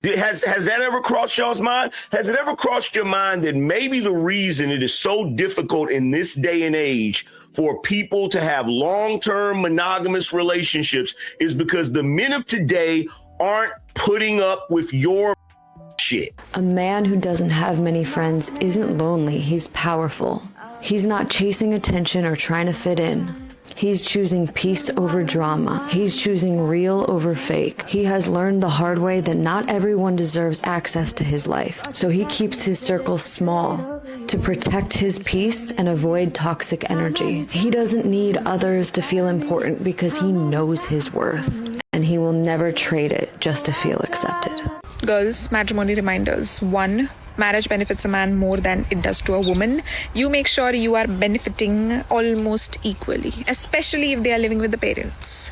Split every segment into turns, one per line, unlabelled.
Has that ever crossed y'all's mind? Has it ever crossed your mind that maybe the reason it is so difficult in this day and age for people to have long-term monogamous relationships is because the men of today aren't putting up with your shit?
A man who doesn't have many friends isn't lonely, he's powerful. He's not chasing attention or trying to fit in. He's choosing peace over drama. He's choosing real over fake. He has learned the hard way that not everyone deserves access to his life. So he keeps his circle small to protect his peace and avoid toxic energy. He doesn't need others to feel important because he knows his worth, and he will never trade it just to feel accepted.
Girls, matrimony reminders. 1. Marriage benefits a man more than it does to a woman. You make sure you are benefiting almost equally, especially if they are living with the parents.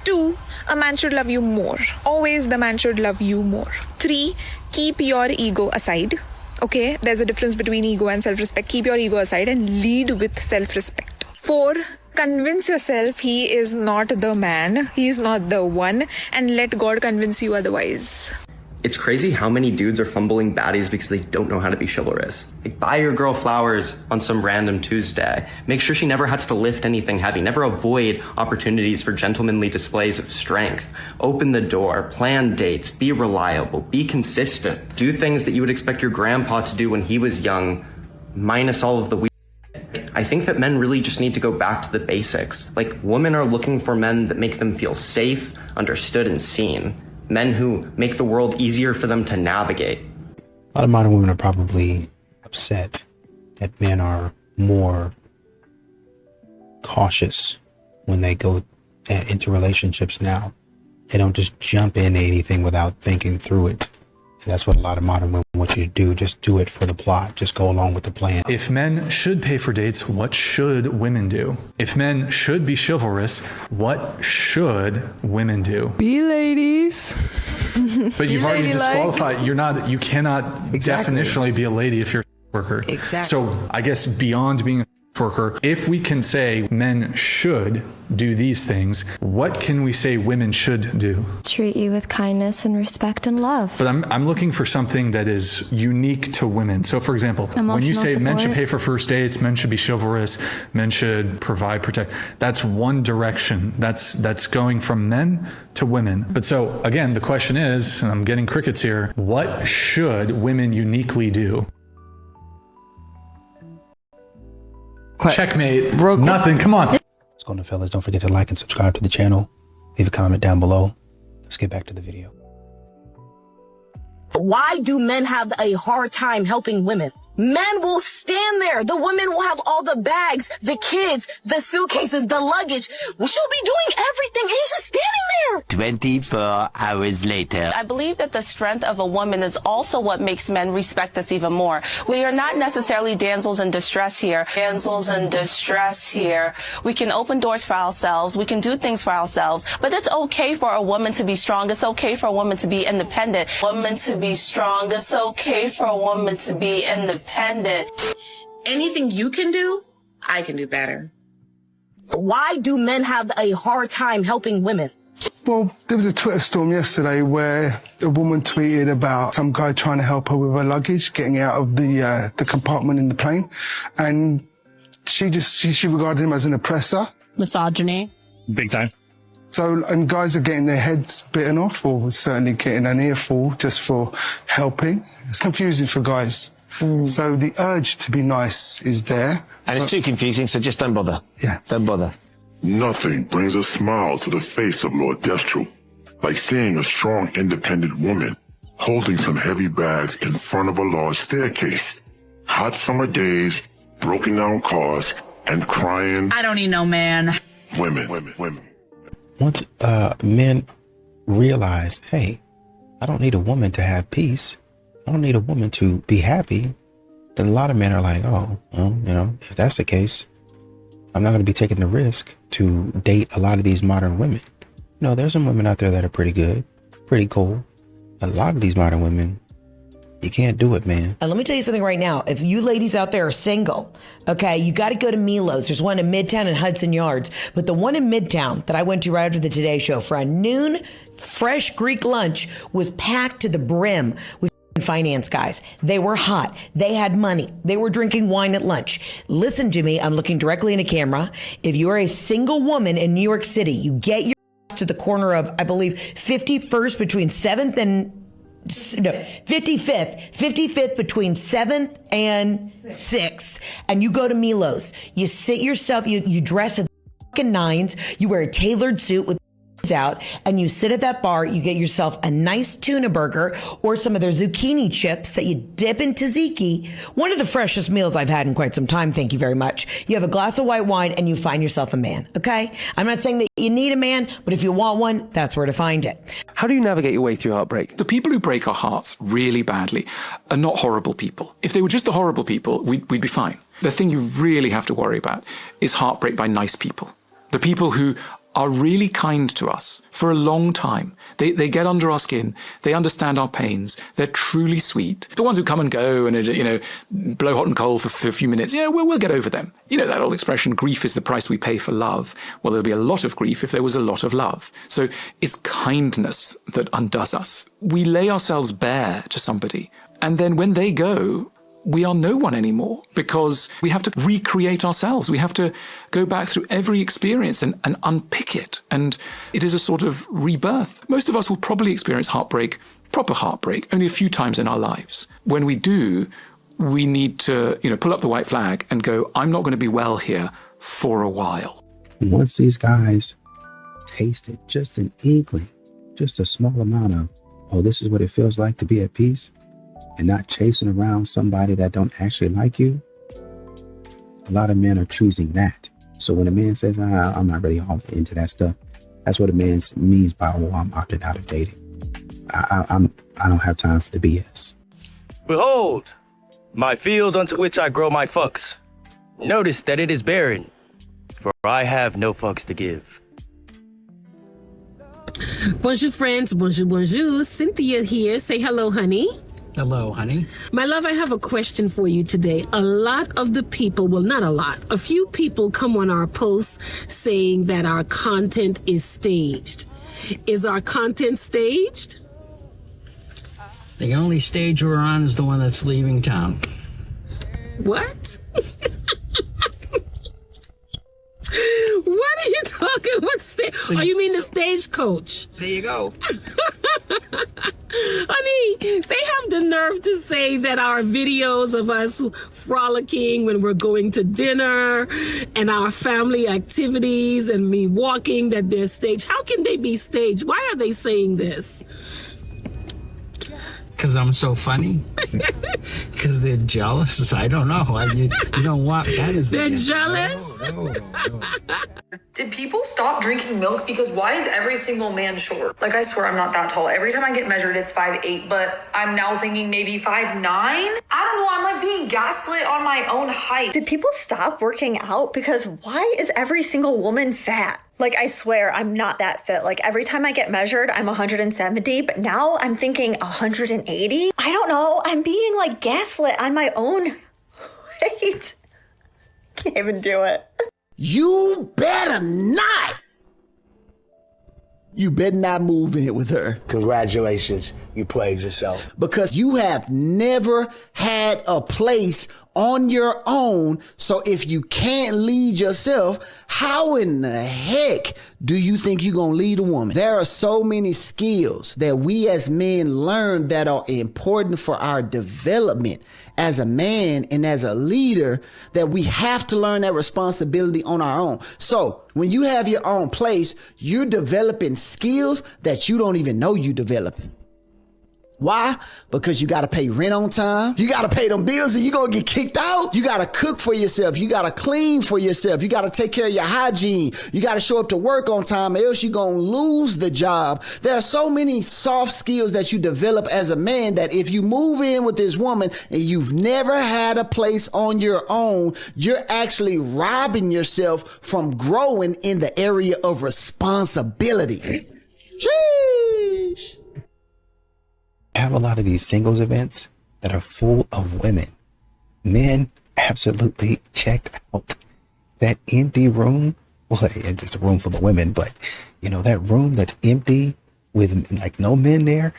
2. A man should love you more. Always the man should love you more. 3. Keep your ego aside. Okay, there's a difference between ego and self-respect. Keep your ego aside and lead with self-respect. 4. Convince yourself he is not the man, he is not the one, and let God convince you otherwise.
It's crazy how many dudes are fumbling baddies because they don't know how to be chivalrous. Like, buy your girl flowers on some random Tuesday. Make sure she never has to lift anything heavy. Never avoid opportunities for gentlemanly displays of strength. Open the door, plan dates, be reliable, be consistent. Do things that you would expect your grandpa to do when he was young, minus all of the weird. I think that men really just need to go back to the basics. Like, women are looking for men that make them feel safe, understood, and seen. Men who make the world easier for them to navigate.
A lot of modern women are probably upset that men are more cautious when they go into relationships now. They don't just jump into anything without thinking through it. And that's what a lot of modern women want you to do. Just do it for the plot. Just go along with the plan.
If men should pay for dates, what should women do? If men should be chivalrous, what should women do?
Be ladies.
But you've already disqualified. You cannot definitionally be a lady if you're a worker.
Exactly.
So I guess beyond being a worker, if we can say men should do these things, what can we say women should do?
Treat you with kindness and respect and love.
But I'm looking for something that is unique to women. So for example, when you say men should pay for first dates, men should be chivalrous, men should provide, protect, that's one direction. That's going from men to women. But so again, the question is, and I'm getting crickets here, what should women uniquely do? Checkmate. Nothing. Come on.
What's going on, fellas? Don't forget to like and subscribe to the channel. Leave a comment down below. Let's get back to the video.
Why do men have a hard time helping women? Men will stand there. The women will have all the bags, the kids, the suitcases, the luggage. She'll be doing everything, and he's just standing there.
24 hours later.
I believe that the strength of a woman is also what makes men respect us even more. We are not necessarily damsels in distress here. Damsels in distress here. We can open doors for ourselves. We can do things for ourselves. But it's okay for a woman to be strong. It's okay for a woman to be independent. Woman to be strong. It's okay for a woman to be independent.
Anything you can do, I can do better. Why do men have a hard time helping women?
Well, there was a Twitter storm yesterday where a woman tweeted about some guy trying to help her with her luggage, getting out of the compartment in the plane. And she regarded him as an oppressor.
Misogyny.
Big time. So, and guys are getting their heads bitten off, or certainly getting an earful just for helping. It's confusing for guys. So the urge to be nice is there.
And it's too confusing, so just don't bother.
Yeah.
Don't bother.
Nothing brings a smile to the face of Lord Destro like seeing a strong, independent woman holding some heavy bags in front of a large staircase. Hot summer days, broken down cars, and crying.
I don't need no man.
Women.
Once men realize, hey, I don't need a woman to have peace. I don't need a woman to be happy. Then a lot of men are like, oh, well, you know, if that's the case, I'm not going to be taking the risk to date a lot of these modern women. You know, there's some women out there that are pretty good, pretty cool. A lot of these modern women, You can't do it, man.
And let me tell you something right now. If you ladies out there are single, okay, you got to go to Milo's. There's one in Midtown and Hudson Yards. But the one in Midtown that I went to right after the Today Show for a noon fresh Greek lunch was packed to the brim with finance guys. They were hot. They had money. They were drinking wine at lunch. Listen to me. I'm looking directly in a camera. If you're a single woman in New York City, you get your ass to the corner of, I believe, 51st between 7th and 55th between 7th and 6th, and you go to Milo's. You sit yourself, you dress at fucking nines, you wear a tailored suit with out, and you sit at that bar. You get yourself a nice tuna burger or some of their zucchini chips that you dip in tzatziki. One of the freshest meals I've had in quite some time. Thank you very much. You have a glass of white wine and you find yourself a man. Okay, I'm not saying that you need a man, but if you want one, that's where to find it.
How do you navigate your way through heartbreak? The people who break our hearts really badly are not horrible people. If they were just the horrible people, we'd be fine. The thing you really have to worry about is heartbreak by nice people. The people who are really kind to us for a long time. They get under our skin. They understand our pains. They're truly sweet. The ones who come and go and, blow hot and cold for a few minutes, we'll get over them. You know that old expression, grief is the price we pay for love. Well, there'll be a lot of grief if there was a lot of love. So it's kindness that undoes us. We lay ourselves bare to somebody, and then when they go, we are no one anymore because we have to recreate ourselves. We have to go back through every experience and unpick it. And it is a sort of rebirth. Most of us will probably experience heartbreak, proper heartbreak, only a few times in our lives. When we do, we need to, pull up the white flag and go, I'm not going to be well here for a while.
Once these guys tasted just an inkling, just a small amount of, oh, this is what it feels like to be at peace, and not chasing around somebody that don't actually like you, a lot of men are choosing that. So when a man says, I'm not really all into that stuff, that's what a man means by, oh, I'm opted out of dating. I don't have time for the BS.
Behold, my field unto which I grow my fucks. Notice that it is barren, for I have no fucks to give.
Bonjour, friends. Bonjour, bonjour. Cynthia here. Say hello, honey.
Hello, honey.
My love, I have a question for you today. A lot of the people, well, not a lot, a few people come on our posts saying that our content is staged. Is our content staged?
The only stage we're on is the one that's leaving town.
What? What are you talking about? Oh, you mean the stagecoach?
There you go.
Honey, they have the nerve to say that our videos of us frolicking when we're going to dinner and our family activities and me walking, that they're staged. How can they be staged? Why are they saying this?
Because I'm so funny? Because they're jealous? I don't know. You don't want that as
they're jealous?
No.
Did people stop drinking milk? Because why is every single man short? Like, I swear I'm not that tall. Every time I get measured, it's 5'8", but I'm now thinking maybe 5'9". I don't know. I'm like being gaslit on my own height.
Did people stop working out? Because why is every single woman fat? Like, I swear I'm not that fit. Like, every time I get measured, I'm 170, but now I'm thinking 180. I don't know. I'm being like gaslit on my own weight. Can't even do it.
You better not. You better not move in with her.
Congratulations, you played yourself.
Because you have never had a place on your own. So if you can't lead yourself, how in the heck do you think you're going to lead a woman? There are so many skills that we as men learn that are important for our development as a man and as a leader, that we have to learn that responsibility on our own. So when you have your own place, you're developing skills that you don't even know you're developing. Why? Because you got to pay rent on time. You got to pay them bills or you're going to get kicked out. You got to cook for yourself. You got to clean for yourself. You got to take care of your hygiene. You got to show up to work on time or else you're going to lose the job. There are so many soft skills that you develop as a man that if you move in with this woman and you've never had a place on your own, you're actually robbing yourself from growing in the area of responsibility. Sheesh.
Have a lot of these singles events, that are full of women. Men absolutely checked out. That empty room, well, it's a room full of women, but you know, that room that's empty with like no men there,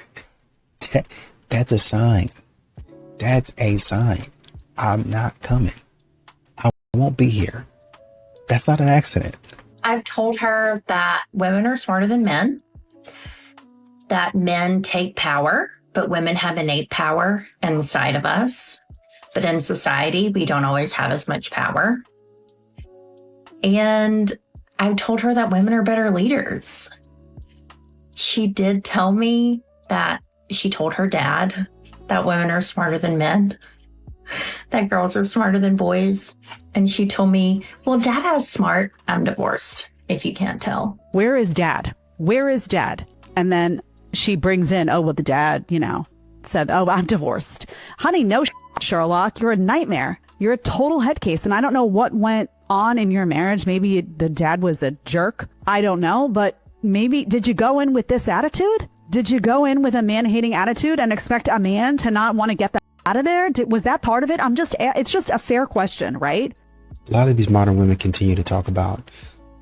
that's a sign. That's a sign. I'm not coming. I won't be here. That's not an accident.
I've told her that women are smarter than men, that men take power, but women have innate power inside of us. But in society, we don't always have as much power. And I've told her that women are better leaders. She did tell me that she told her dad that women are smarter than men, that girls are smarter than boys. And she told me, well, dad has smart. I'm divorced, if you can't tell.
Where is dad? Where is dad? And then she brings in, oh, well, the dad, you know, said, oh, I'm divorced. Honey, no, Sherlock, you're a nightmare. You're a total head case. And I don't know what went on in your marriage. Maybe the dad was a jerk. I don't know. But maybe, did you go in with this attitude? Did you go in with a man-hating attitude and expect a man to not want to get that out of there? Was that part of it? It's just a fair question, right?
A lot of these modern women continue to talk about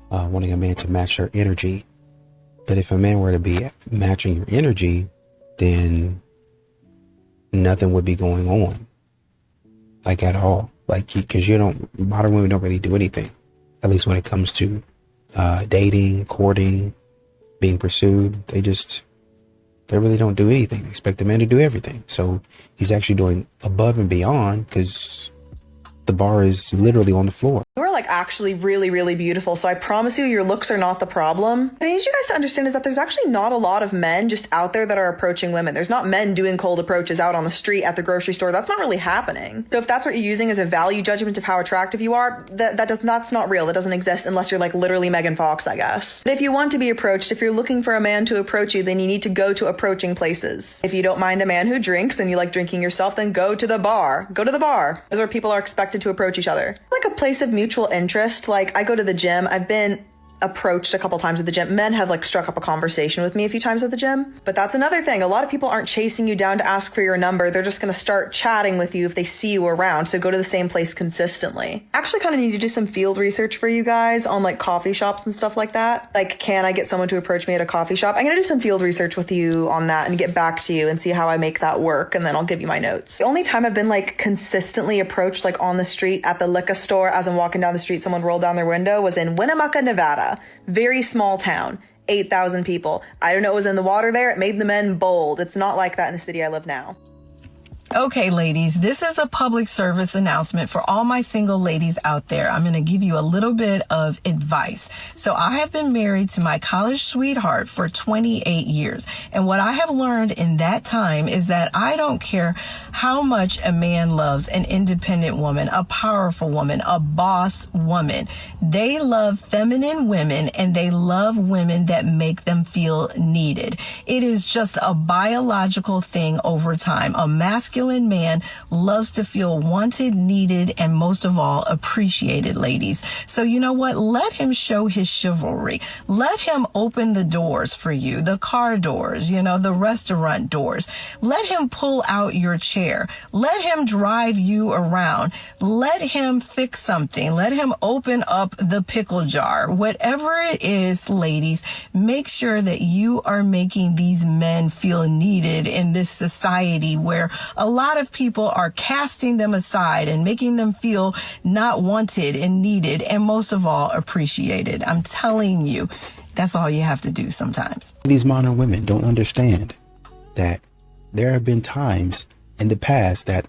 wanting a man to match their energy. But if a man were to be matching your energy, then nothing would be going on. Like at all. Like, because modern women don't really do anything. At least when it comes to dating, courting, being pursued. They really don't do anything. They expect the man to do everything. So he's actually doing above and beyond because the bar is literally on the floor.
You're like actually really, really beautiful. So I promise you your looks are not the problem. What I need you guys to understand is that there's actually not a lot of men just out there that are approaching women. There's not men doing cold approaches out on the street, at the grocery store. That's not really happening. So if that's what you're using as a value judgment of how attractive you are, that's not real. That doesn't exist unless you're like literally Megan Fox, I guess. But if you want to be approached, if you're looking for a man to approach you, then you need to go to approaching places. If you don't mind a man who drinks and you like drinking yourself, then go to the bar. Go to the bar. That's where people are expected to approach each other. Like a place of mutual interest. Like I go to the gym. I've been approached a couple times at the gym. Men have like struck up a conversation with me a few times at the gym. But that's another thing. A lot of people aren't chasing you down to ask for your number. They're just going to start chatting with you if they see you around. So go to the same place consistently. Actually kind of need to do some field research for you guys on like coffee shops and stuff like that. Like, can I get someone to approach me at a coffee shop? I'm going to do some field research with you on that and get back to you and see how I make that work. And then I'll give you my notes. The only time I've been like consistently approached like on the street at the liquor store as I'm walking down the street, someone rolled down their window was in Winnemucca, Nevada. Very small town, 8,000 people. I don't know what was in the water there. It made the men bold. It's not like that in the city I live now.
Okay, ladies, this is a public service announcement for all my single ladies out there. I'm going to give you a little bit of advice. So I have been married to my college sweetheart for 28 years. And what I have learned in that time is that I don't care how much a man loves an independent woman, a powerful woman, a boss woman. They love feminine women and they love women that make them feel needed. It is just a biological thing over time. A masculine man loves to feel wanted, needed, and most of all, appreciated, ladies. So you know what? Let him show his chivalry. Let him open the doors for you, the car doors, the restaurant doors. Let him pull out your chair. Let him drive you around. Let him fix something. Let him open up the pickle jar. Whatever it is, ladies, make sure that you are making these men feel needed in this society where a lot of people are casting them aside and making them feel not wanted and needed and most of all appreciated. I'm telling you, that's all you have to do sometimes.
These modern women don't understand that there have been times in the past that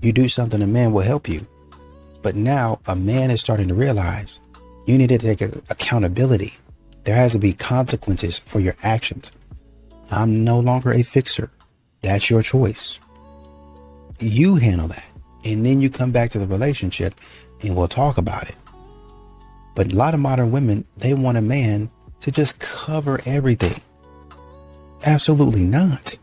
you do something, a man will help you. But now a man is starting to realize you need to take accountability. There has to be consequences for your actions. I'm no longer a fixer. That's your choice. You handle that. And then you come back to the relationship and we'll talk about it. But a lot of modern women, they want a man to just cover everything. Absolutely not.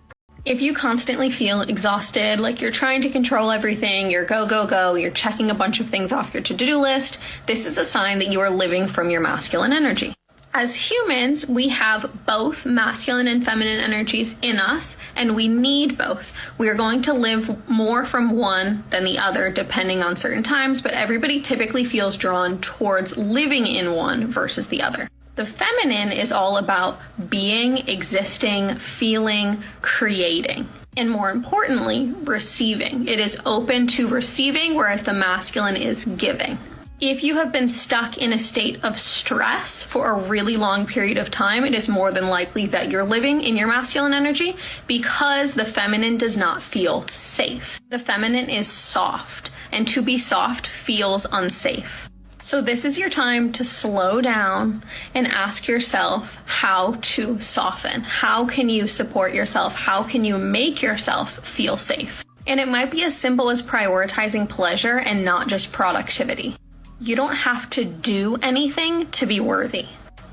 If you constantly feel exhausted, like you're trying to control everything, you're go, go, go, you're checking a bunch of things off your to-do list, this is a sign that you are living from your masculine energy. As humans, we have both masculine and feminine energies in us, and we need both. We are going to live more from one than the other, depending on certain times, but everybody typically feels drawn towards living in one versus the other. The feminine is all about being, existing, feeling, creating, and more importantly, receiving. It is open to receiving, whereas the masculine is giving. If you have been stuck in a state of stress for a really long period of time, it is more than likely that you're living in your masculine energy because the feminine does not feel safe. The feminine is soft, and to be soft feels unsafe. So this is your time to slow down and ask yourself how to soften. How can you support yourself? How can you make yourself feel safe? And it might be as simple as prioritizing pleasure and not just productivity. You don't have to do anything to be worthy.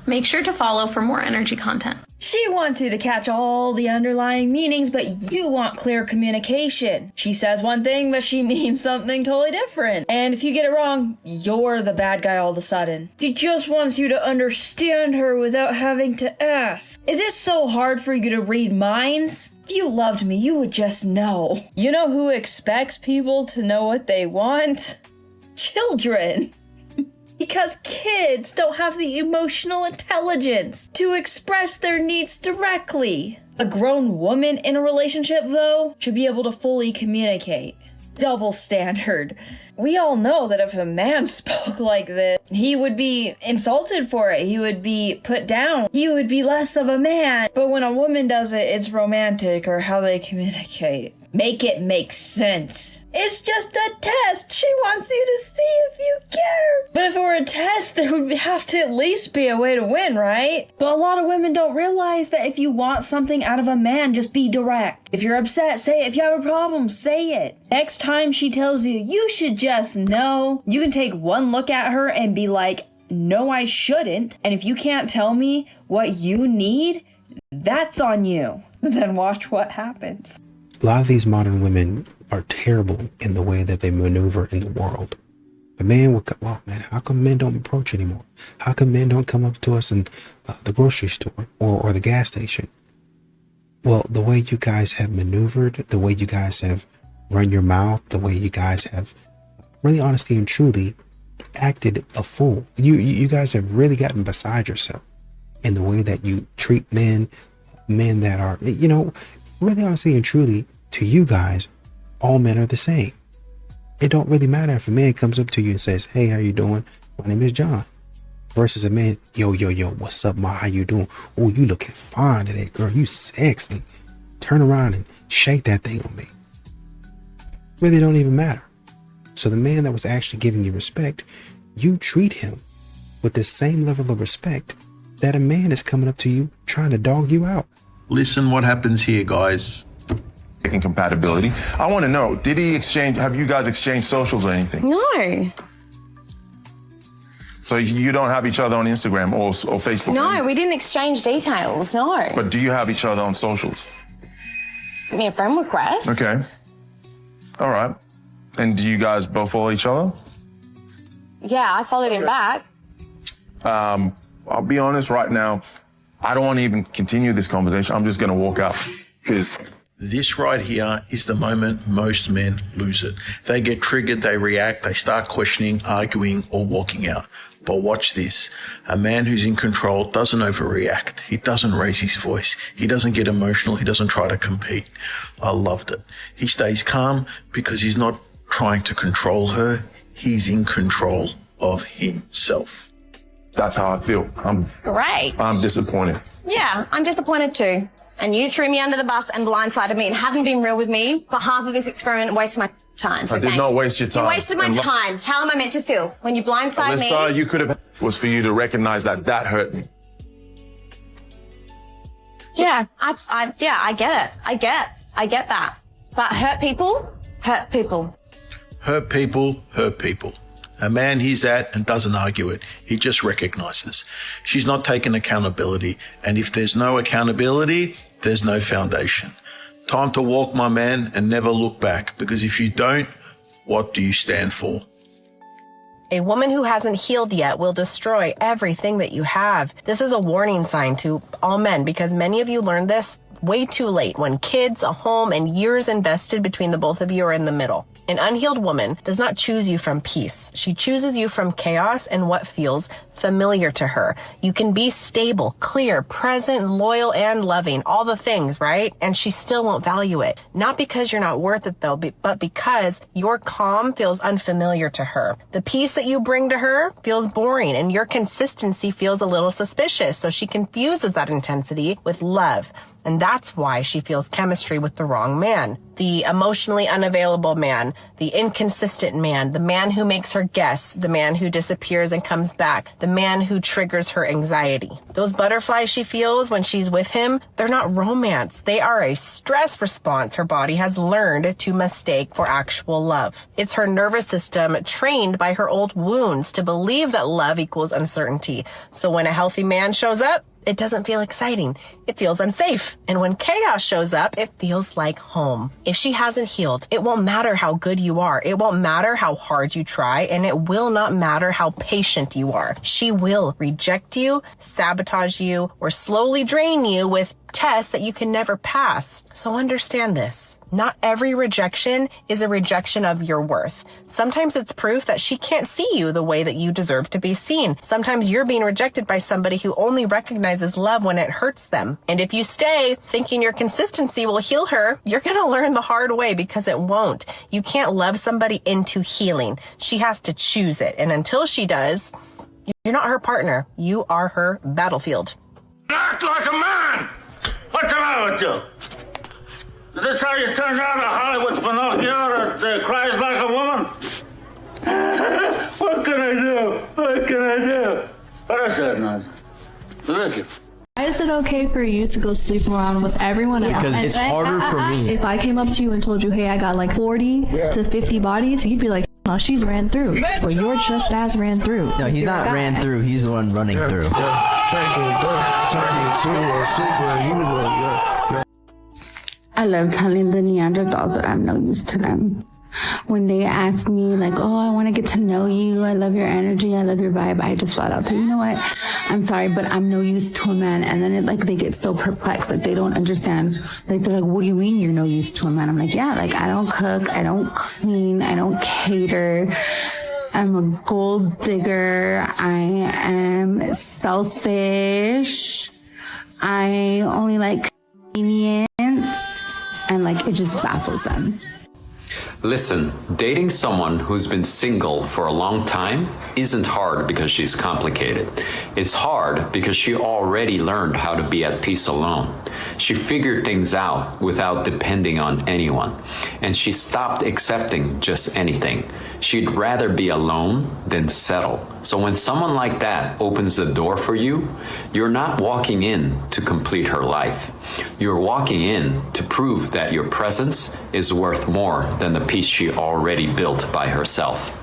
Make sure to follow for more energy content.
She wants you to catch all the underlying meanings, but you want clear communication. She says one thing, but she means something totally different. And if you get it wrong, you're the bad guy all of a sudden. She just wants you to understand her without having to ask. Is it so hard for you to read minds? If you loved me, you would just know. You know who expects people to know what they want? Children. Because kids don't have the emotional intelligence to express their needs directly. A grown woman in a relationship, though, should be able to fully communicate. Double standard. We all know that if a man spoke like this, he would be insulted for it. He would be put down. He would be less of a man. But when a woman does it, it's romantic or how they communicate. Make it make sense. It's just a test. She wants you to see if you care. But if it were a test, there would have to at least be a way to win, right? But a lot of women don't realize that if you want something out of a man, just be direct. If you're upset, say it. If you have a problem, say it. Next time she tells you, you should just know, you can take one look at her and be like, no, I shouldn't. And if you can't tell me what you need, that's on you. Then watch what happens.
A lot of these modern women are terrible in the way that they maneuver in the world. A man will come, well, man, how come men don't approach anymore? How come men don't come up to us in the grocery store or the gas station? Well, the way you guys have maneuvered, the way you guys have run your mouth, the way you guys have really honestly and truly acted a fool. You guys have really gotten beside yourself in the way that you treat men that are, really honestly and truly, to you guys, all men are the same. It don't really matter if a man comes up to you and says, hey, how you doing? My name is John. Versus a man, yo, what's up, ma? How you doing? Oh, you looking fine today, girl. You sexy. Turn around and shake that thing on me. Really don't even matter. So the man that was actually giving you respect, you treat him with the same level of respect that a man is coming up to you trying to dog you out.
Listen what happens here, guys.
Incompatibility. I want to know, have you guys exchanged socials or anything?
No.
So you don't have each other on Instagram or Facebook?
No, we didn't exchange details, no.
But do you have each other on socials?
Me a friend request.
Okay. All right. And do you guys both follow each other?
Yeah, I followed him back.
I'll be honest right now. I don't want to even continue this conversation. I'm just going to walk out because
this right here is the moment most men lose it. They get triggered, they react, they start questioning, arguing, or walking out. But watch this. A man who's in control doesn't overreact. He doesn't raise his voice. He doesn't get emotional. He doesn't try to compete. I loved it. He stays calm because he's not trying to control her. He's in control of himself.
That's how I feel.
Great.
I'm disappointed.
Yeah, I'm disappointed too. And you threw me under the bus and blindsided me and haven't been real with me for half of this experiment and wasted my time. So
I did not waste your time.
You wasted my time. How am I meant to feel when you blindside me?
Alyssa, you could have was for you to recognize that hurt me.
Yeah, I get it. I get that. But hurt people.
Hurt people, hurt people. A man hears that and doesn't argue it. He just recognizes. She's not taking accountability. And if there's no accountability, there's no foundation. Time to walk, my man, and never look back. Because if you don't, what do you stand for?
A woman who hasn't healed yet will destroy everything that you have. This is a warning sign to all men because many of you learned this way too late when kids, a home, and years invested between the both of you are in the middle. An unhealed woman does not choose you from peace. She chooses you from chaos and what feels familiar to her. You can be stable, clear, present, loyal, and loving, all the things, right? And she still won't value it. Not because you're not worth it though, but because your calm feels unfamiliar to her. The peace that you bring to her feels boring and your consistency feels a little suspicious. So she confuses that intensity with love. And that's why she feels chemistry with the wrong man. The emotionally unavailable man, the inconsistent man, the man who makes her guess, the man who disappears and comes back, the man who triggers her anxiety. Those butterflies she feels when she's with him, they're not romance. They are a stress response her body has learned to mistake for actual love. It's her nervous system trained by her old wounds to believe that love equals uncertainty. So when a healthy man shows up, it doesn't feel exciting. It feels unsafe. And when chaos shows up, it feels like home. If she hasn't healed, it won't matter how good you are. It won't matter how hard you try. And it will not matter how patient you are. She will reject you, sabotage you, or slowly drain you with tests that you can never pass. So understand this. Not every rejection is a rejection of your worth. Sometimes it's proof that she can't see you the way that you deserve to be seen. Sometimes you're being rejected by somebody who only recognizes love when it hurts them. And if you stay thinking your consistency will heal her, you're going to learn the hard way because it won't. You can't love somebody into healing. She has to choose it. And until she does, you're not her partner. You are her battlefield.
Act like a man! What's the matter with you? Is this how you turn down a Hollywood Pinocchio that cries like a woman? What can I do? What can I do? What is that nonsense? Ridiculous.
Why is it okay for you to go sleep around with everyone else?
Because it's harder for me.
If I came up to you and told you, hey, I got like 40 to 50 bodies, you'd be like, no, she's ran through. But you're just as ran through.
No, he's not ran through. He's the one running through.
I love telling the Neanderthals that I'm no use to them. When they ask me like, oh, I want to get to know you, I love your energy, I love your vibe, I just flat out say, you know what, I'm sorry, but I'm no use to a man. And then they get so perplexed, like they don't understand. Like they're like, what do you mean you're no use to a man? I'm like, yeah, like I don't cook, I don't clean, I don't cater. I'm a gold digger. I am selfish. I only like convenience. And like it just baffles them.
Listen, dating someone who's been single for a long time isn't hard because she's complicated. It's hard because she already learned how to be at peace alone. She figured things out without depending on anyone, and she stopped accepting just anything. She'd rather be alone than settle. So when someone like that opens the door for you, you're not walking in to complete her life. You're walking in to prove that your presence is worth more than the peace she already built by herself.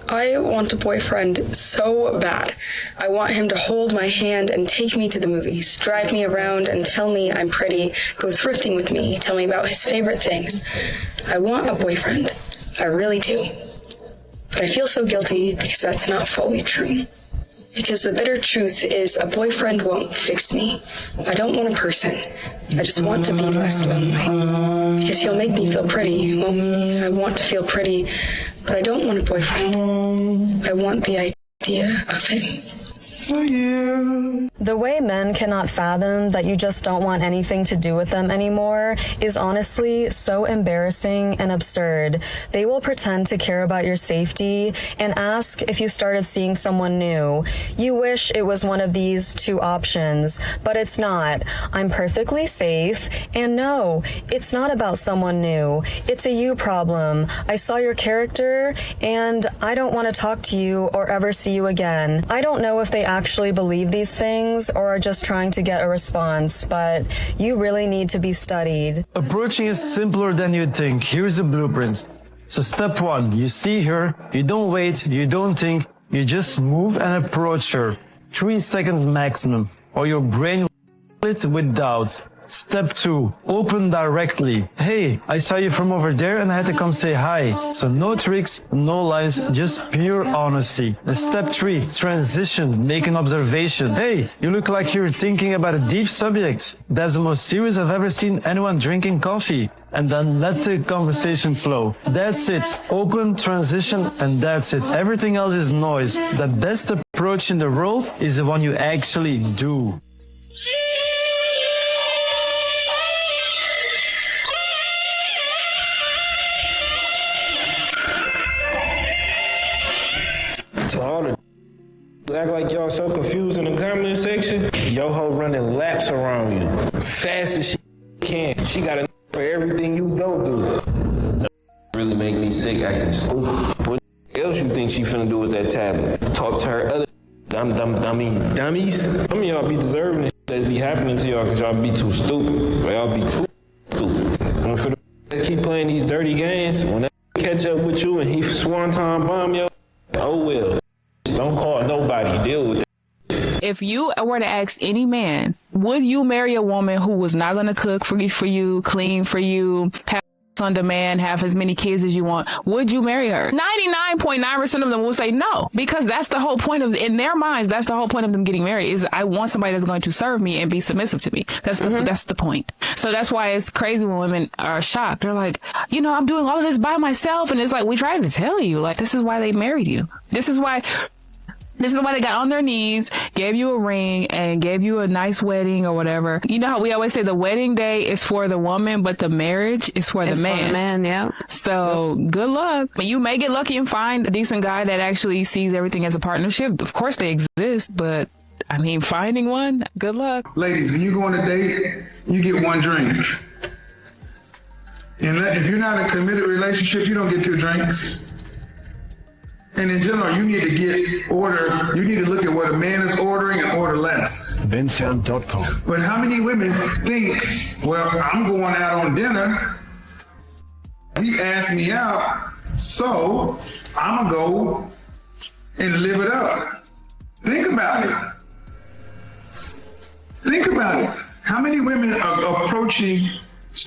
I want a boyfriend so bad. I want him to hold my hand and take me to the movies, drive me around and tell me I'm pretty, go thrifting with me, tell me about his favorite things. I want a boyfriend. I really do. But I feel so guilty because that's not fully true. Because the bitter truth is a boyfriend won't fix me. I don't want a person. I just want to be less lonely. Because he'll make me feel pretty. Well, I want to feel pretty, but I don't want a boyfriend. I want the idea of him.
The way men cannot fathom that you just don't want anything to do with them anymore is honestly so embarrassing and absurd. They will pretend to care about your safety and ask if you started seeing someone new. You wish it was one of these two options, but it's not. I'm perfectly safe, and no, it's not about someone new. It's a you problem. I saw your character, and I don't want to talk to you or ever see you again. I don't know if they actually believe these things or are just trying to get a response, but you really need to be studied.
Approaching is simpler than you'd think. Here's the blueprint. So step 1, you see her, you don't wait, you don't think, you just move and approach her. 3 seconds maximum, or your brain will fill it with doubts. Step 2, open directly. Hey, I saw you from over there and I had to come say hi. So no tricks, no lies, just pure honesty. Step 3, transition, make an observation. Hey, you look like you're thinking about a deep subject. That's the most serious I've ever seen anyone drinking coffee. And then let the conversation flow. That's it. Open, transition, and that's it. Everything else is noise. The best approach in the world is the one you actually do.
To all the act like y'all so confused in the comment section, yo ho running laps around you. Fast as she can. She got a for everything you go through. That really make me sick acting stupid. What else you think she finna do with that tablet? Talk to her other dummies? Some of y'all be deserving this that be happening to y'all because y'all be too stupid. Or y'all be too stupid. And for the that keep playing these dirty games, when that catch up with you and he swanton bomb yo, oh well. Don't call nobody, deal with it.
If you were to ask any man, would you marry a woman who was not going to cook for you, clean for you, pass on demand, have as many kids as you want? Would you marry her? 99.9% of them will say no, because that's the whole point of, in their minds, that's the whole point of them getting married is I want somebody that's going to serve me and be submissive to me. That's the point. So that's why it's crazy when women are shocked. They're like, I'm doing all of this by myself. And it's like, we tried to tell you, like, this is why they married you. This is why they got on their knees, gave you a ring, and gave you a nice wedding or whatever. You know how we always say the wedding day is for the woman, but the marriage is for the man.
For the man, yeah.
So good luck. You may get lucky and find a decent guy that actually sees everything as a partnership. Of course they exist, but I mean, finding one, good luck.
Ladies, when you go on a date, you get one drink. And if you're not in a committed relationship, you don't get 2 drinks. And in general, you need to look at what a man is ordering and order less.
Bensound.com.
But how many women think, well, I'm going out on dinner, he asked me out, so I'm going to go and live it up. Think about it. Think about it. How many women are approaching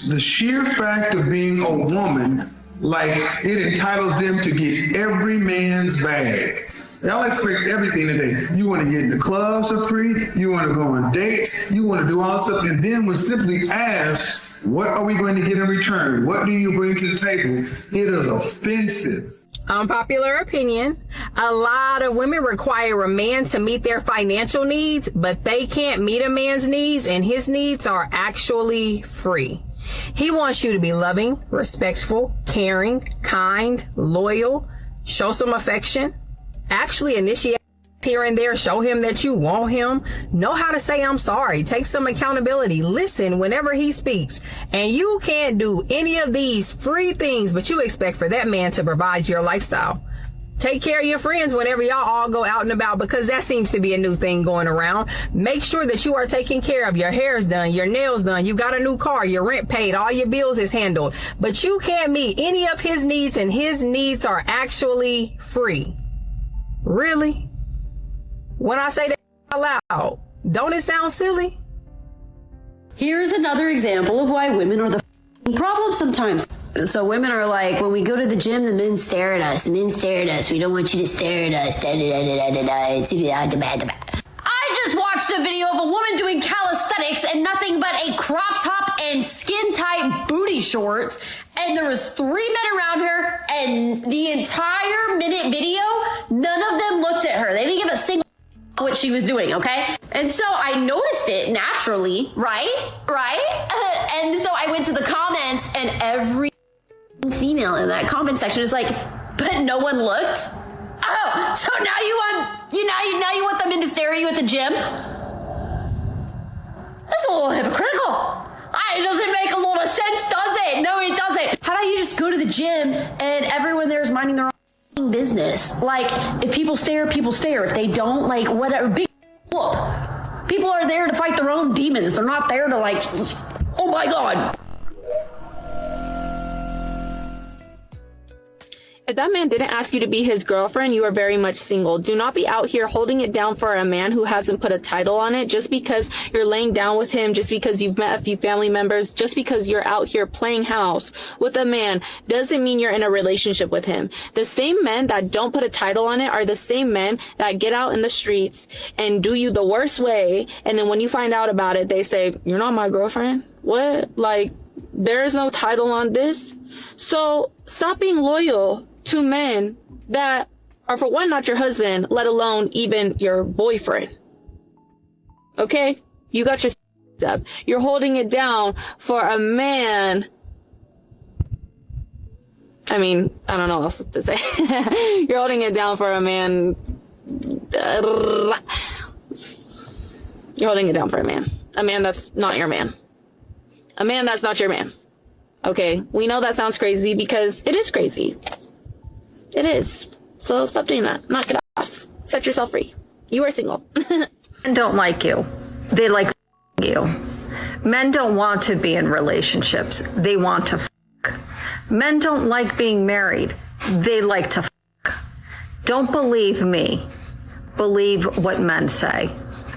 the sheer fact of being a woman like it entitles them to get every man's bag? Y'all expect everything today. You want to get in the clubs for free. You want to go on dates. You want to do all this stuff. And then when simply asked, what are we going to get in return? What do you bring to the table? It is offensive.
Unpopular opinion. A lot of women require a man to meet their financial needs, but they can't meet a man's needs, and his needs are actually free. He wants you to be loving, respectful, caring, kind, loyal, show some affection, actually initiate here and there, show him that you want him, know how to say I'm sorry, take some accountability, listen whenever he speaks. And you can't do any of these free things, but you expect for that man to provide your lifestyle. Take care of your friends whenever y'all all go out and about, because that seems to be a new thing going around. Make sure that you are taking care of. Your hair's done, your nails done, you got a new car, your rent paid, all your bills is handled. But you can't meet any of his needs, and his needs are actually free. Really? When I say that out loud, don't it sound silly?
Here's another example of why women are the problem sometimes. So women are like, when we go to the gym, the men stare at us. The men stare at us. We don't want you to stare at us. I just watched a video of a woman doing calisthenics and nothing but a crop top and skin tight booty shorts. And there was 3 men around her, and the entire minute video, none of them looked at her. They didn't give a single what she was doing, okay? And so I noticed it naturally, right? And so I went to the comments, and every female in that comment section is like, but no one looked? Oh, so now you want them in to stare at you at the gym? That's a little hypocritical. It doesn't make a lot of sense, does it? No, it doesn't. How about you just go to the gym and everyone there is minding their own business? Like, if people stare, people stare. If they don't, like, whatever. Big whoop. People are there to fight their own demons. They're not there to, like, oh my God.
If that man didn't ask you to be his girlfriend, you are very much single. Do not be out here holding it down for a man who hasn't put a title on it. Just because you're laying down with him, just because you've met a few family members, just because you're out here playing house with a man doesn't mean you're in a relationship with him. The same men that don't put a title on it are the same men that get out in the streets and do you the worst way. And then when you find out about it, they say, "You're not my girlfriend." What? Like, there's no title on this. So stop being loyal to men that are, for one, not your husband, let alone even your boyfriend. Okay? You got your up. You're holding it down for a man. I mean, I don't know what else to say. You're holding it down for a man. You're holding it down for a man. A man that's not your man. A man that's not your man. Okay? We know that sounds crazy because it is crazy. It is. So stop doing that. Knock it off. Set yourself free. You are single.
Men don't like you. They like you. Men don't want to be in relationships. They want to fuck. Men don't like being married. They like to fuck. Don't believe me. Believe what men say.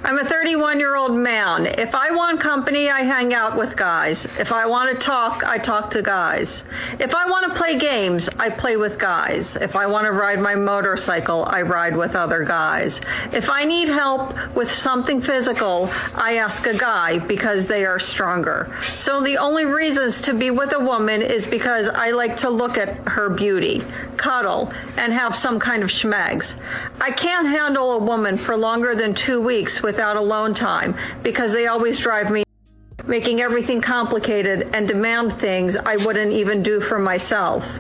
I'm a 31-year-old man. If I want company, I hang out with guys. If I want to talk, I talk to guys. If I want to play games, I play with guys. If I want to ride my motorcycle, I ride with other guys. If I need help with something physical, I ask a guy because they are stronger. So the only reasons to be with a woman is because I like to look at her beauty, cuddle, and have some kind of schmegs. I can't handle a woman for longer than 2 weeks without alone time because they always drive me, making everything complicated and demand things I wouldn't even do for myself.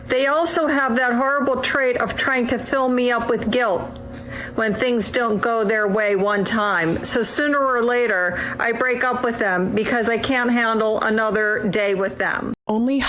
They also have that horrible trait of trying to fill me up with guilt when things don't go their way one time. So sooner or later, I break up with them because I can't handle another day with them.
Only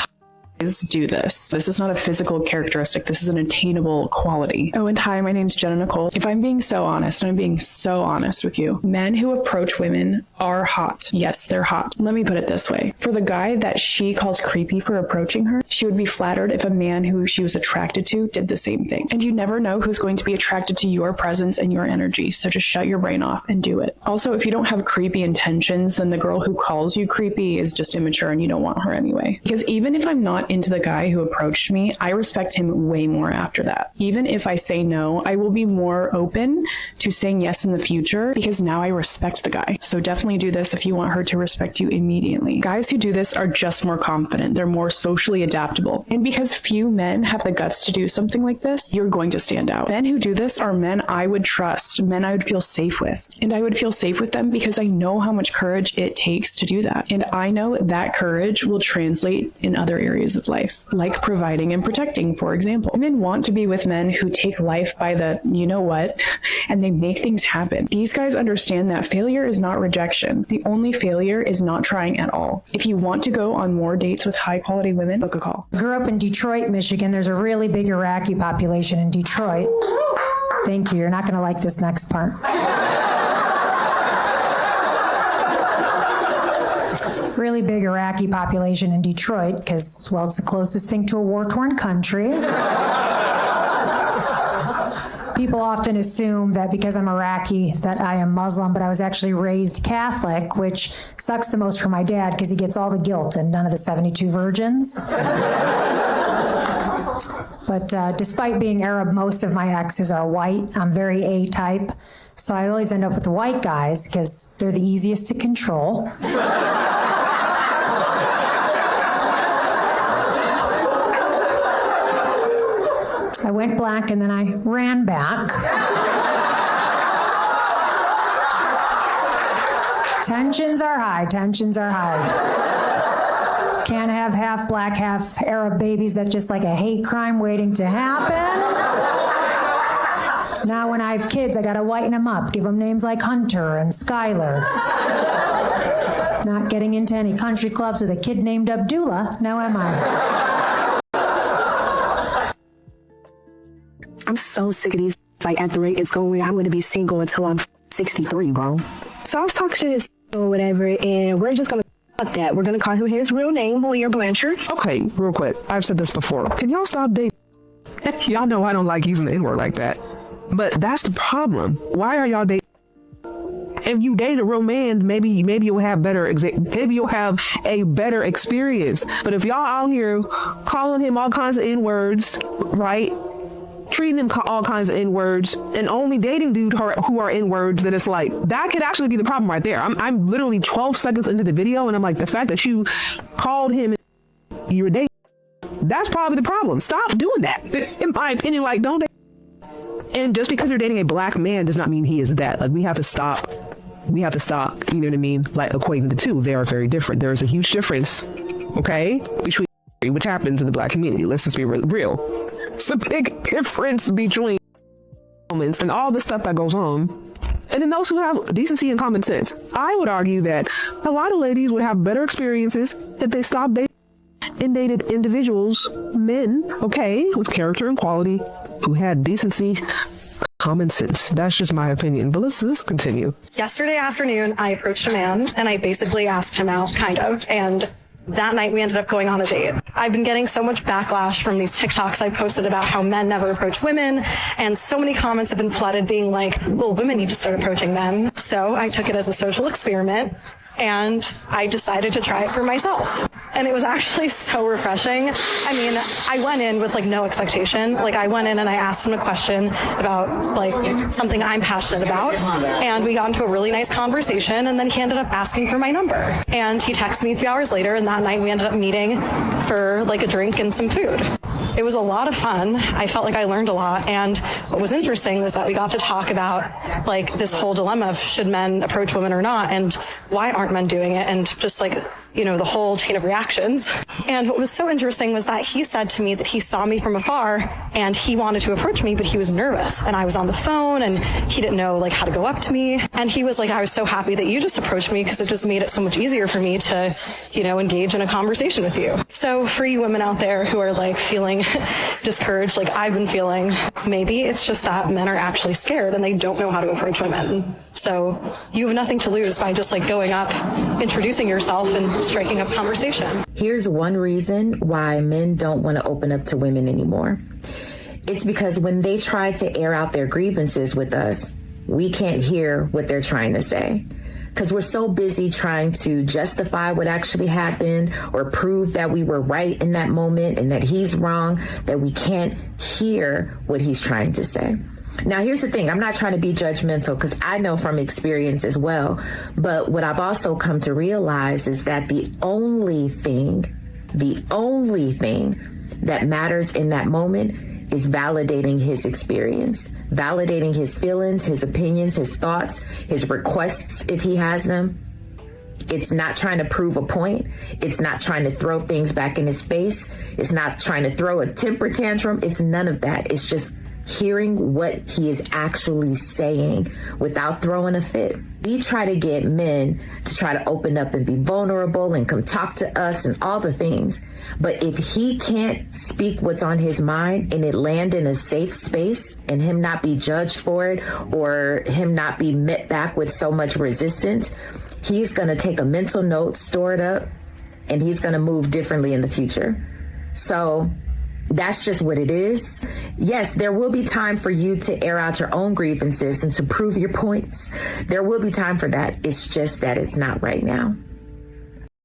do this. This is not a physical characteristic. This is an attainable quality. Oh, and hi, my name's Jenna Nicole. If I'm being so honest, and I'm being so honest with you, men who approach women are hot. Yes, they're hot. Let me put it this way. For the guy that she calls creepy for approaching her, she would be flattered if a man who she was attracted to did the same thing. And you never know who's going to be attracted to your presence and your energy. So just shut your brain off and do it. Also, if you don't have creepy intentions, then the girl who calls you creepy is just immature and you don't want her anyway. Because even if I'm not into the guy who approached me, I respect him way more after that. Even if I say no, I will be more open to saying yes in the future because now I respect the guy. So definitely do this if you want her to respect you immediately. Guys who do this are just more confident. They're more socially adaptable. And because few men have the guts to do something like this, you're going to stand out. Men who do this are men I would trust, men I would feel safe with. And I would feel safe with them because I know how much courage it takes to do that. And I know that courage will translate in other areas of life, like providing and protecting, for example. Women want to be with men who take life by the, you know what, and they make things happen. These guys understand that failure is not rejection. The only failure is not trying at all. If you want to go on more dates with high quality women, book a call.
Grew up in Detroit, Michigan. There's a really big Iraqi population in Detroit. Thank you. You're not going to like this next part. Really big Iraqi population in Detroit because, well, it's the closest thing to a war-torn country. People often assume that because I'm Iraqi that I am Muslim, but I was actually raised Catholic, which sucks the most for my dad because he gets all the guilt and none of the 72 virgins. But despite being Arab, most of my exes are white. I'm very A-type, so I always end up with the white guys because they're the easiest to control. I went black and then I ran back. Tensions are high, tensions are high. Can't have half black, half Arab babies. That's just like a hate crime waiting to happen. Now when I have kids, I gotta whiten them up, give them names like Hunter and Skylar. Not getting into any country clubs with a kid named Abdullah, now am I?
I'm so sick of these. Like, at the rate it's going, I'm going to be single until I'm 63, bro. So I was talking to this or whatever, and we're just going to fuck that. We're going to call him his real name, Malia Blanchard.
Okay, real quick. I've said this before. Can y'all stop dating?
Y'all know I don't like using the N-word like that. But that's the problem. Why are y'all dating? If you date a real man, maybe you'll have maybe you'll have a better experience. But if y'all out here calling him all kinds of N-words, right? Treating him all kinds of N-words and only dating dudes who are N-words, then it's like, that could actually be the problem right there. I'm literally 12 seconds into the video and I'm like, the fact that you called him you were dating, that's probably the problem. Stop doing that. In my opinion, like, don't date. And just because you're dating a black man does not mean he is that. Like, we have to stop, you know what I mean? Like, equating the two. They are very different. There is a huge difference, okay, between which happens in the black community. Let's just be real. It's a big difference between moments and all the stuff that goes on. And then those who have decency and common sense. I would argue that a lot of ladies would have better experiences if they stopped dating and dated individuals, men, okay, with character and quality, who had decency, common sense. That's just my opinion. But let's just continue.
Yesterday afternoon, I approached a man and I basically asked him out, kind of, and that night we ended up going on a date. I've been getting so much backlash from these TikToks I posted about how men never approach women, and so many comments have been flooded being like, well, women need to start approaching men. So I took it as a social experiment and I decided to try it for myself. And it was actually so refreshing. I mean, I went in with like no expectation. Like, I went in and I asked him a question about like something I'm passionate about, and we got into a really nice conversation, and then he ended up asking for my number. And he texted me a few hours later, and that night we ended up meeting for like a drink and some food. It was a lot of fun. I felt like I learned a lot. And what was interesting was that we got to talk about like this whole dilemma of should men approach women or not, and why aren't men doing it, and just like, you know, the whole chain of reactions. And what was so interesting was that he said to me that he saw me from afar and he wanted to approach me, but he was nervous. And I was on the phone and he didn't know like how to go up to me. And he was like, I was so happy that you just approached me because it just made it so much easier for me to, you know, engage in a conversation with you. So for you women out there who are like feeling discouraged, like I've been feeling, maybe it's just that men are actually scared and they don't know how to approach women. So you have nothing to lose by just like going up, introducing yourself and striking up conversation.
Here's one reason why men don't want to open up to women anymore. It's because when they try to air out their grievances with us, we can't hear what they're trying to say. Because we're so busy trying to justify what actually happened or prove that we were right in that moment and that he's wrong, that we can't hear what he's trying to say. Now, here's the thing. I'm not trying to be judgmental because I know from experience as well. But what I've also come to realize is that the only thing that matters in that moment is validating his experience, validating his feelings, his opinions, his thoughts, his requests, if he has them. It's not trying to prove a point. It's not trying to throw things back in his face. It's not trying to throw a temper tantrum. It's none of that. It's just hearing what he is actually saying without throwing a fit. We try to get men to try to open up and be vulnerable and come talk to us and all the things. But if he can't speak what's on his mind and it land in a safe space and him not be judged for it or him not be met back with so much resistance, he's going to take a mental note, store it up, and he's going to move differently in the future. So that's just what it is. Yes, there will be time for you to air out your own grievances and to prove your points. There will be time for that. It's just that it's not right now.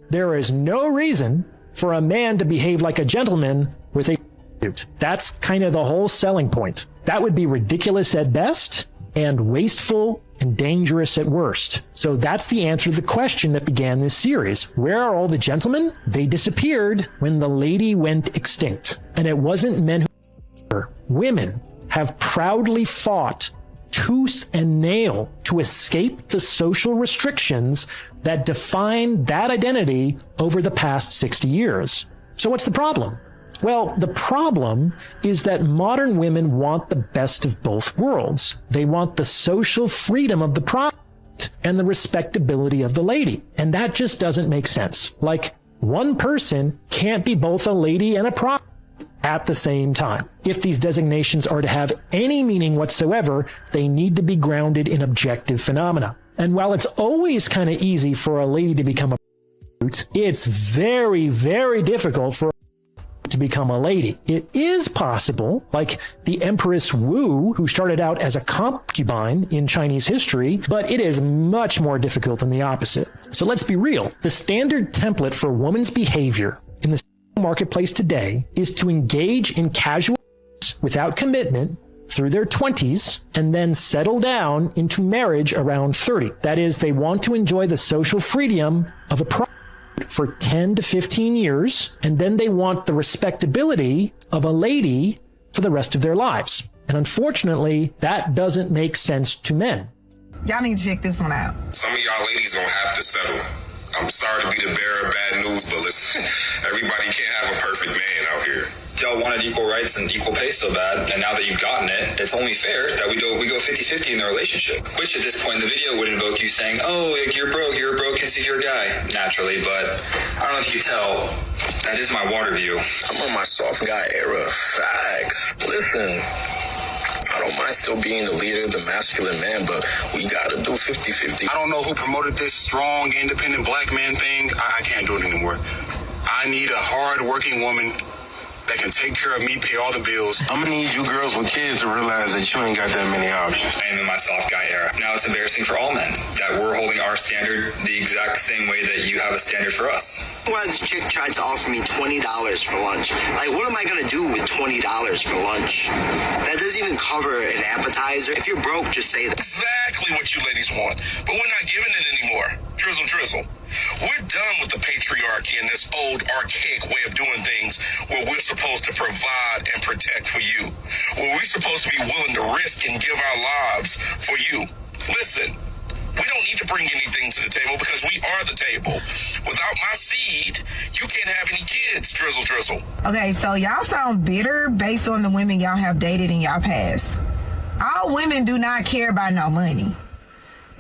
There is no reason for a man to behave like a gentleman with a suit. That's kind of the whole selling point. That would be ridiculous at best and wasteful and dangerous at worst. So that's the answer to the question that began this series. Where are all the gentlemen? They disappeared when the lady went extinct. And it wasn't men who women have proudly fought tooth and nail to escape the social restrictions that define that identity over the past 60 years. So what's the problem? Well, the problem is that modern women want the best of both worlds. They want the social freedom of the product and the respectability of the lady. And that just doesn't make sense. Like, one person can't be both a lady and a product at the same time. If these designations are to have any meaning whatsoever, they need to be grounded in objective phenomena. And while it's always kind of easy for a lady to become a prostitute, it's very, very difficult for to become a lady. It is possible, like the Empress Wu, who started out as a concubine in Chinese history, but it is much more difficult than the opposite. So let's be real. The standard template for women's behavior in the marketplace today is to engage in casual without commitment through their 20s and then settle down into marriage around 30. That is, they want to enjoy the social freedom of a for 10 to 15 years, and then they want the respectability of a lady for the rest of their lives. And unfortunately, that doesn't make sense to men.
Y'all need to check this one out.
Some of y'all ladies gonna have to settle. I'm sorry to be the bearer of bad news, but listen, everybody can't have a perfect man out here.
Y'all wanted equal rights and equal pay so bad, and now that you've gotten it, it's only fair that we go 50-50 in the relationship. Which at this point in the video would invoke you saying, oh, like, you're a broke, insecure guy, naturally, but I don't know if you tell, that is my water view.
I'm on my soft guy era. Facts. Listen, I don't mind still being the leader, the masculine man, but we gotta do 50-50.
I don't know who promoted this strong, independent black man thing. I can't do it anymore. I need a hard-working woman that can take care of me, pay all the bills.
I'm gonna need you girls with kids to realize that you ain't got that many options.
I am in my soft guy era. Now it's embarrassing for all men that we're holding our standard the exact same way that you have a standard for us.
Well, this chick tried to offer me $20 for lunch. Like, what am I gonna do with $20 for lunch? That doesn't even cover an appetizer. If you're broke, just say that.
Exactly what you ladies want, but we're not giving it anymore. Drizzle. We're done with the patriarchy and this old archaic way of doing things where we're supposed to provide and protect for you, where we're supposed to be willing to risk and give our lives for you. Listen, we don't need to bring anything to the table because we are the table. Without my seed, you can't have any kids, Drizzle.
Okay, so y'all sound bitter based on the women y'all have dated in y'all past. All women do not care about no money.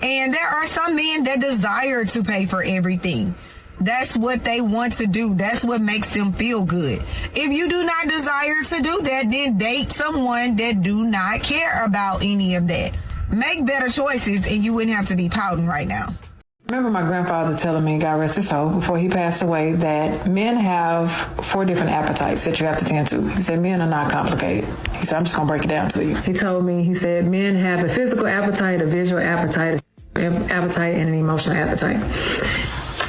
And there are some men that desire to pay for everything. That's what they want to do. That's what makes them feel good. If you do not desire to do that, then date someone that do not care about any of that. Make better choices and you wouldn't have to be pouting right now.
I remember my grandfather telling me, God rest his soul, before he passed away, that men have 4 different appetites that you have to tend to. He said, men are not complicated. He said, I'm just going to break it down to you. He told me, he said, men have a physical appetite, a visual appetite, and an emotional appetite.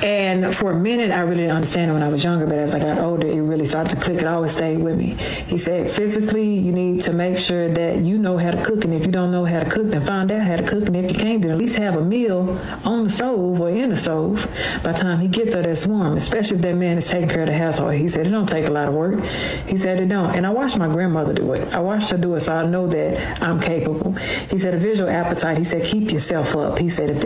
And for a minute, I really didn't understand it when I was younger, but as I got older, it really started to click. It always stayed with me. He said, physically, you need to make sure that you know how to cook, and if you don't know how to cook, then find out how to cook, and if you can't, then at least have a meal on the stove or in the stove by the time he get there that's warm, especially if that man is taking care of the household. He said, it don't take a lot of work. He said it don't. And I watched my grandmother do it. I watched her do it, so I know that I'm capable. He said, a visual appetite, he said, keep yourself up. He said, if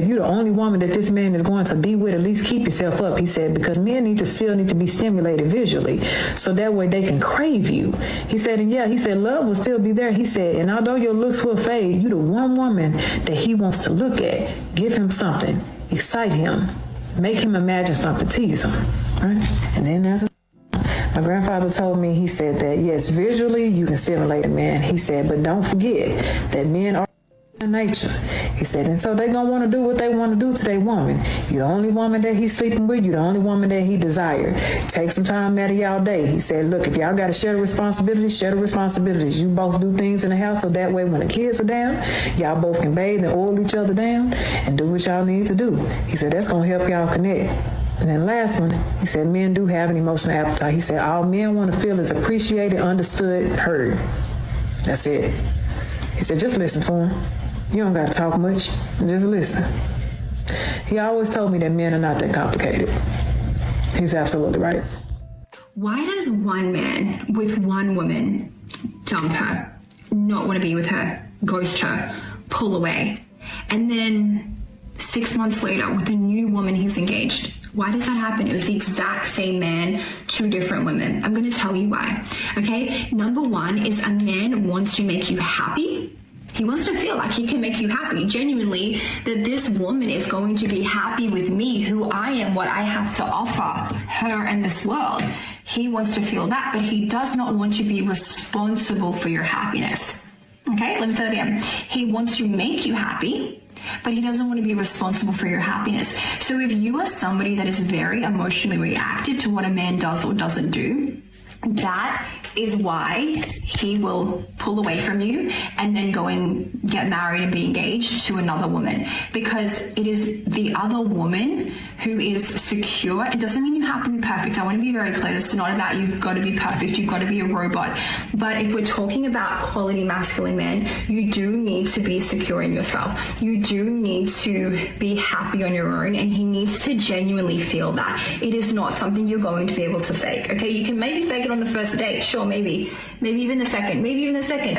you're the only woman that this man is going to be with, at least keep yourself up. He said, because men still need to be stimulated visually, so that way they can crave you. He said, and yeah, he said, love will still be there. He said, and although your looks will fade, you the one woman that he wants to look at. Give him something, excite him, make him imagine something, tease him, right? And then my grandfather told me, he said that, yes, visually you can stimulate a man. He said, but don't forget that men are in nature. He said, and so they're going to want to do what they want to do to their woman. You're the only woman that he's sleeping with. You're the only woman that he desired. Take some time out of y'all day. He said, look, if y'all got to share the responsibilities, share the responsibilities. You both do things in the house so that way when the kids are down, y'all both can bathe and oil each other down and do what y'all need to do. He said, that's going to help y'all connect. And then last one, he said, men do have an emotional appetite. He said, all men want to feel is appreciated, understood, heard. That's it. He said, just listen to him. You don't got to talk much. Just listen. He always told me that men are not that complicated. He's absolutely right.
Why does one man with one woman dump her, not want to be with her, ghost her, pull away, and then 6 months later with a new woman he's engaged? Why does that happen? It was the exact same man, 2 different women. I'm going to tell you why. Okay? Number 1 is a man wants to make you happy. He wants to feel like he can make you happy, genuinely, that this woman is going to be happy with me, who I am, what I have to offer her and this world. He wants to feel that, but he does not want to be responsible for your happiness. Okay, let me say that again. He wants to make you happy, but he doesn't want to be responsible for your happiness. So if you are somebody that is very emotionally reactive to what a man does or doesn't do, that is why he will pull away from you and then go and get married and be engaged to another woman, because it is the other woman who is secure. It doesn't mean you have to be perfect. I want to be very clear. This is not about you've got to be perfect. You've got to be a robot. But if we're talking about quality masculine men, you do need to be secure in yourself. You do need to be happy on your own, and he needs to genuinely feel that. It is not something you're going to be able to fake. Okay, you can maybe fake it on the first date, sure, maybe even the second,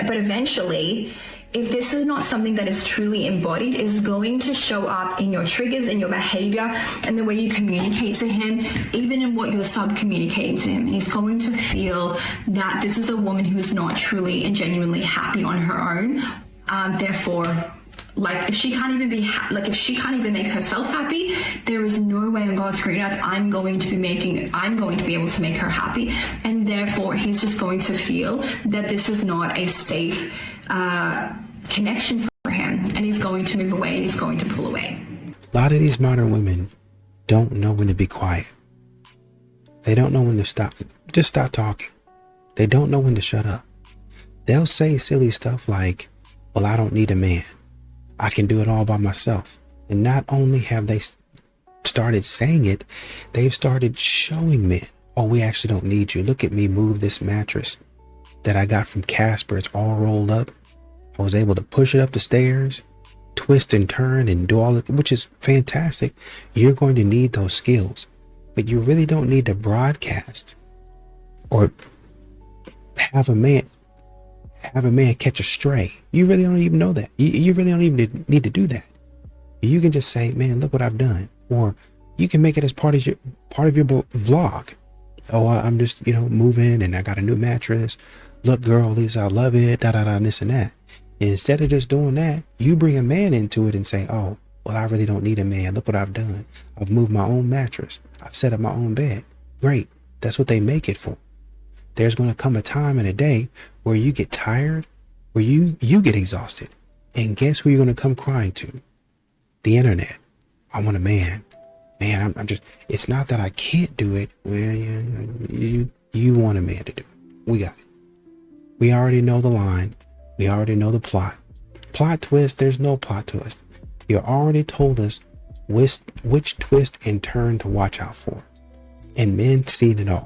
but eventually, if this is not something that is truly embodied, it is going to show up in your triggers, in your behavior, and the way you communicate to him, even in what you're sub-communicating to him. He's going to feel that this is a woman who is not truly and genuinely happy on her own. Therefore, like, if she can't even be if she can't even make herself happy, there is no way on God's green earth I'm going to be able to make her happy. And therefore, he's just going to feel that this is not a safe connection for him, and he's going to move away and he's going to pull away.
A lot of these modern women don't know when to be quiet. They don't know when to stop talking. They don't know when to shut up. They'll say silly stuff like, well, I don't need a man. I can do it all by myself. And not only have they started saying it, they've started showing men, oh, we actually don't need you. Look at me move this mattress that I got from Casper. It's all rolled up. I was able to push it up the stairs, twist and turn and do all of it, which is fantastic. You're going to need those skills, but you really don't need to broadcast or have a man catch a stray. You really don't even know that. You really don't even need to do that. You can just say, man, look what I've done. Or you can make it as part of your vlog. Oh, I'm just, moving and I got a new mattress. Look, girl, Lisa, I love it, this and that. And instead of just doing that, you bring a man into it and say, oh, well, I really don't need a man. Look what I've done. I've moved my own mattress. I've set up my own bed. Great. That's what they make it for. There's going to come a time and a day where you get tired, where you get exhausted. And guess who you're going to come crying to? The internet. I want a man. Man, I'm just, it's not that I can't do it. Well, yeah, you want a man to do it. We got it. We already know the line. We already know the plot. Plot twist, there's no plot twist. You already told us which twist and turn to watch out for. And men seen it all.